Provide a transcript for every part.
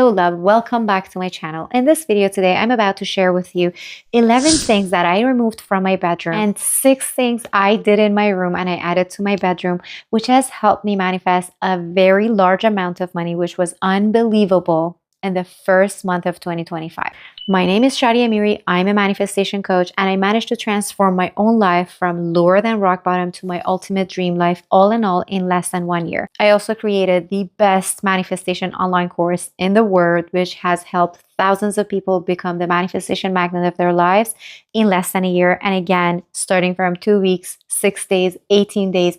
Hello love, welcome back to my channel. In this video today, I'm about to share with you 11 things that I removed from my bedroom and 6 things I did in my room and I added to my bedroom, which has helped me manifest a very large amount of money, which was unbelievable in the first month of 2025. My name is Shadi Amiri. I'm a manifestation coach and I managed to transform my own life from lower than rock bottom to my ultimate dream life all in less than 1 year. I also created the best manifestation online course in the world, which has helped thousands of people become the manifestation magnet of their lives in less than a year. And again, starting from 2 weeks, 6 days, 18 days,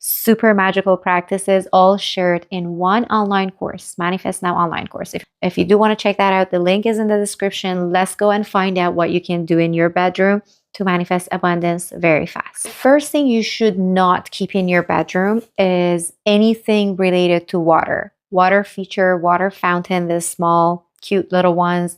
super magical practices all shared in one online course, Manifest Now online course. If you do want to check that out, the link is in the description. Let's go and find out what you can do in your bedroom to manifest abundance very fast. First thing you should not keep in your bedroom is anything related to water. Water feature, water fountain, the small, cute little ones,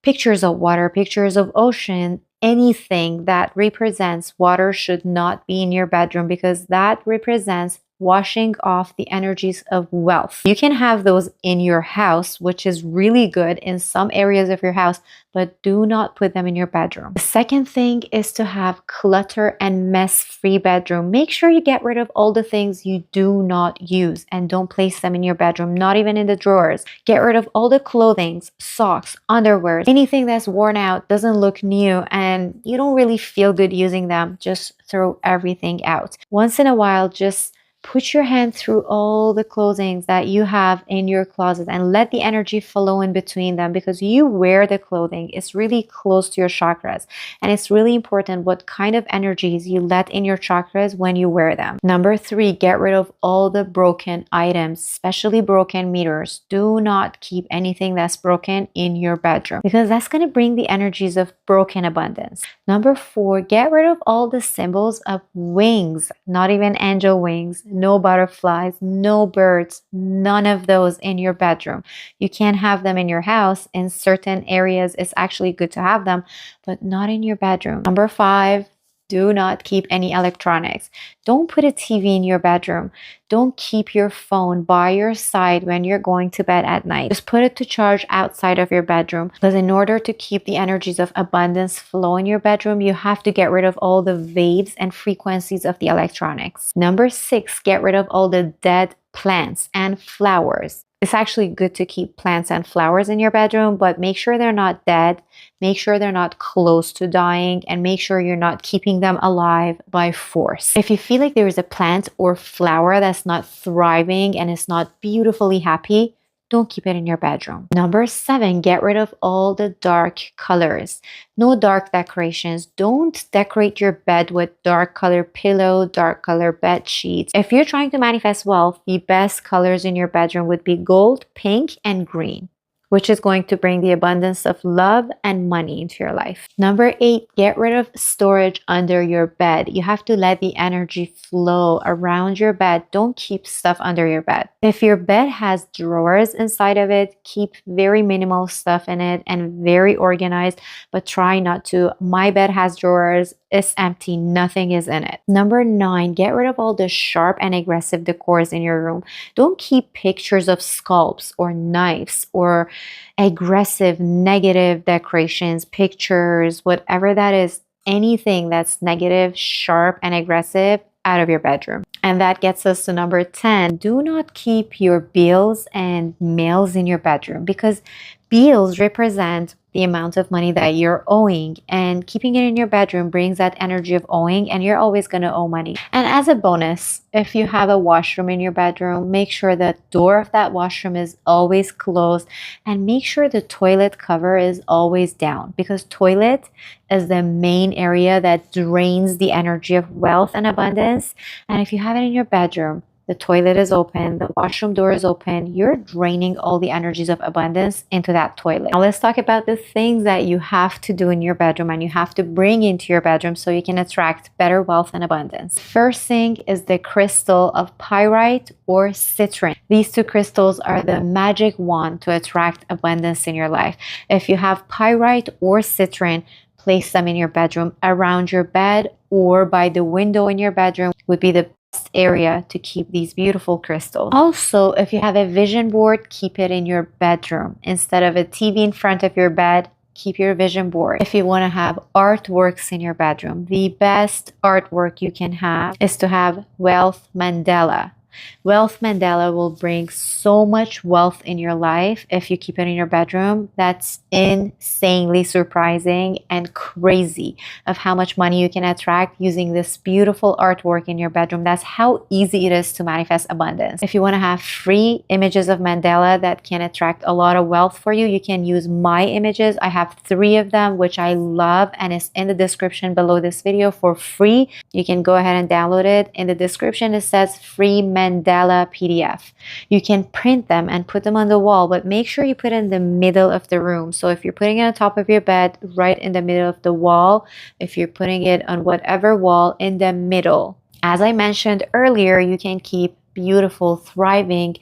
pictures of water, pictures of ocean. Anything that represents water should not be in your bedroom because that represents washing off the energies of wealth. You can have those in your house, which is really good in some areas of your house, but do not put them in your bedroom. The second thing is to have clutter and mess-free bedroom. Make sure you get rid of all the things you do not use and don't place them in your bedroom, not even in the drawers. Get rid of all the clothing, socks, underwear, anything that's worn out, doesn't look new, and you don't really feel good using them. Just throw everything out. Once in a while, just put your hand through all the clothing that you have in your closet and let the energy flow in between them because you wear the clothing. It's really close to your chakras and it's really important what kind of energies you let in your chakras when you wear them. Number 3, get rid of all the broken items, especially broken mirrors. Do not keep anything that's broken in your bedroom because that's going to bring the energies of broken abundance. Number 4, get rid of all the symbols of wings, not even angel wings, no butterflies, no birds, none of those in your bedroom. You can have them in your house. In certain areas, it's actually good to have them, but not in your bedroom. Number 5, do not keep any electronics. Don't put a TV in your bedroom. Don't keep your phone by your side when you're going to bed at night. Just put it to charge outside of your bedroom because in order to keep the energies of abundance flow in your bedroom, you have to get rid of all the waves and frequencies of the electronics. Number 6, get rid of all the dead plants and flowers. It's actually good to keep plants and flowers in your bedroom, but make sure they're not dead. Make sure they're not close to dying and make sure you're not keeping them alive by force. If you feel like there is a plant or flower that's not thriving and it's not beautifully happy, don't keep it in your bedroom. Number 7, get rid of all the dark colors. No dark decorations. Don't decorate your bed with dark color pillow, dark color bed sheets. If you're trying to manifest wealth, the best colors in your bedroom would be gold, pink, and green, which is going to bring the abundance of love and money into your life. Number 8, get rid of storage under your bed. You have to let the energy flow around your bed. Don't keep stuff under your bed. If your bed has drawers inside of it, keep very minimal stuff in it and very organized, but try not to. My bed has drawers. It's empty. Nothing is in it. Number 9, get rid of all the sharp and aggressive decors in your room. Don't keep pictures of scalps or knives or aggressive negative decorations, pictures, whatever that is, anything that's negative, sharp, and aggressive out of your bedroom. And that gets us to number 10. Do not keep your bills and mails in your bedroom because bills represent the amount of money that you're owing, and keeping it in your bedroom brings that energy of owing, and you're always going to owe money. And as a bonus, if you have a washroom in your bedroom, make sure the door of that washroom is always closed and make sure the toilet cover is always down because toilet is the main area that drains the energy of wealth and abundance. And if you have it in your bedroom, the toilet is open, the washroom door is open, you're draining all the energies of abundance into that toilet. Now let's talk about the things that you have to do in your bedroom and you have to bring into your bedroom so you can attract better wealth and abundance. First thing is the crystal of pyrite or citrine. These 2 crystals are the magic wand to attract abundance in your life. If you have pyrite or citrine, place them in your bedroom, around your bed, or by the window in your bedroom would be the area to keep these beautiful crystals. Also, if you have a vision board, keep it in your bedroom. Instead of a TV in front of your bed, keep your vision board. If you want to have artworks in your bedroom, the best artwork you can have is to have wealth mandala. Wealth mandala will bring so much wealth in your life if you keep it in your bedroom. That's insanely surprising and crazy of how much money you can attract using this beautiful artwork in your bedroom. That's how easy it is to manifest abundance. If you want to have free images of mandala that can attract a lot of wealth for you, you can use my images. I have 3 of them, which I love, and it's in the description below this video for free. You can go ahead and download it. In the description, it says free mandala PDF. You can print them and put them on the wall, but make sure you put it in the middle of the room. So if you're putting it on top of your bed, right in the middle of the wall. If you're putting it on whatever wall, in the middle. As I mentioned earlier, you can keep beautiful, thriving,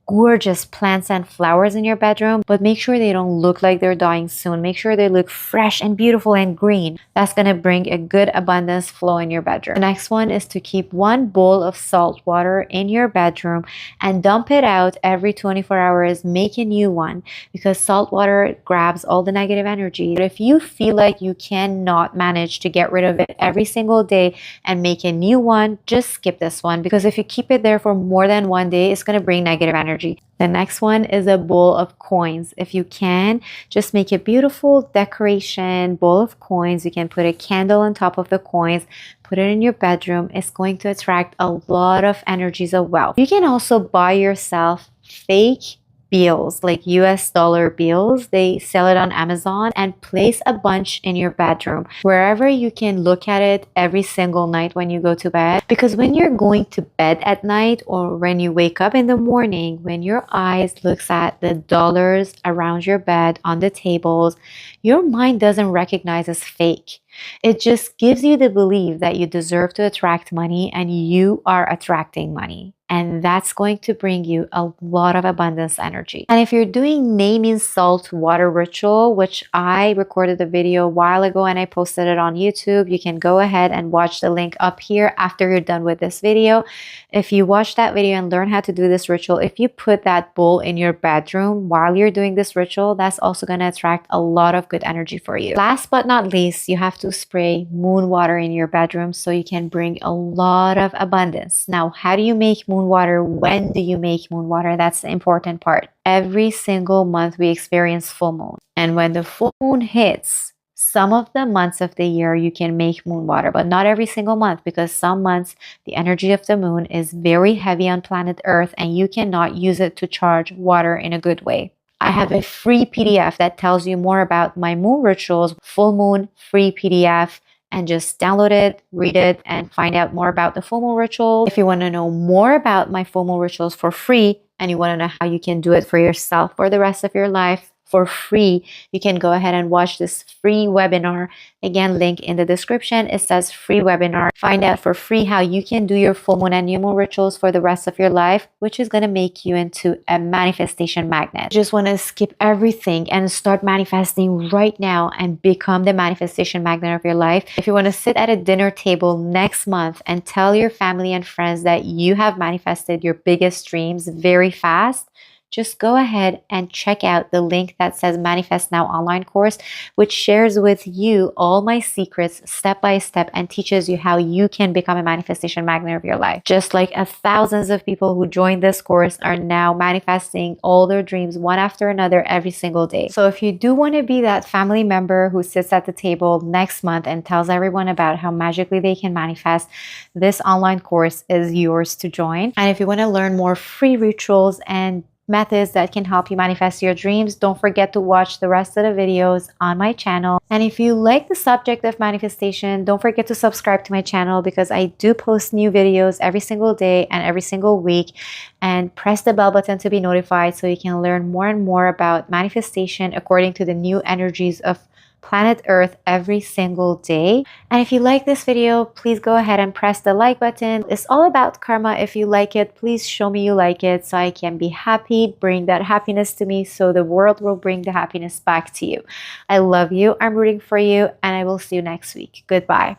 gorgeous plants and flowers in your bedroom, but make sure they don't look like they're dying soon. Make sure they look fresh and beautiful and green. That's going to bring a good abundance flow in your bedroom. The next one is to keep 1 bowl of salt water in your bedroom and dump it out every 24 hours. Make a new one, because salt water grabs all the negative energy. But if you feel like you cannot manage to get rid of it every single day and make a new one, just skip this one, because if you keep it there for more than 1 day, it's going to bring negative energy. The next one is a bowl of coins. If you can, just make a beautiful decoration bowl of coins. You can put a candle on top of the coins, put it in your bedroom. It's going to attract a lot of energies of wealth. You can also buy yourself fake bills, like US dollar bills. They sell it on Amazon, and place a bunch in your bedroom wherever you can look at it every single night when you go to bed. Because when you're going to bed at night, or when you wake up in the morning, when your eyes looks at the dollars around your bed on the tables, your mind doesn't recognize as fake. It just gives you the belief that you deserve to attract money, and you are attracting money. And that's going to bring you a lot of abundance energy. And if you're doing naming salt water ritual, which I recorded a video a while ago and I posted it on YouTube, you can go ahead and watch the link up here after you're done with this video. If you watch that video and learn how to do this ritual, if you put that bowl in your bedroom while you're doing this ritual, that's also going to attract a lot of good energy for you. Last but not least, you have to spray moon water in your bedroom so you can bring a lot of abundance. Now, how do you make moon water? When do you make moon water? That's the important part. Every single month we experience full moon. And when the full moon hits, some of the months of the year you can make moon water, but not every single month, because some months the energy of the moon is very heavy on planet Earth and you cannot use it to charge water in a good way. I have a free PDF that tells you more about my moon rituals, full moon free PDF, and just download it, read it, and find out more about the full moon ritual. If you want to know more about my full moon rituals for free, and you want to know how you can do it for yourself for the rest of your life for free, you can go ahead and watch this free webinar. Again, link in the description. It says free webinar. Find out for free how you can do your full moon and new moon rituals for the rest of your life, which is going to make you into a manifestation magnet. You just want to skip everything and start manifesting right now and become the manifestation magnet of your life. If you want to sit at a dinner table next month and tell your family and friends that you have manifested your biggest dreams very fast, just go ahead and check out the link that says Manifest Now online course, which shares with you all my secrets step by step and teaches you how you can become a manifestation magnet of your life. Just like thousands of people who joined this course are now manifesting all their dreams one after another every single day. So if you do want to be that family member who sits at the table next month and tells everyone about how magically they can manifest, this online course is yours to join. And if you want to learn more free rituals and methods that can help you manifest your dreams, don't forget to watch the rest of the videos on my channel. And if you like the subject of manifestation, don't forget to subscribe to my channel, because I do post new videos every single day and every single week. And press the bell button to be notified so you can learn more and more about manifestation according to the new energies of planet Earth every single day. And if you like this video, please go ahead and press the like button. It's all about karma. If you like it, please show me you like it so I can be happy, bring that happiness to me, so the world will bring the happiness back to you. I love you. I'm rooting for you, and I will see you next week. Goodbye.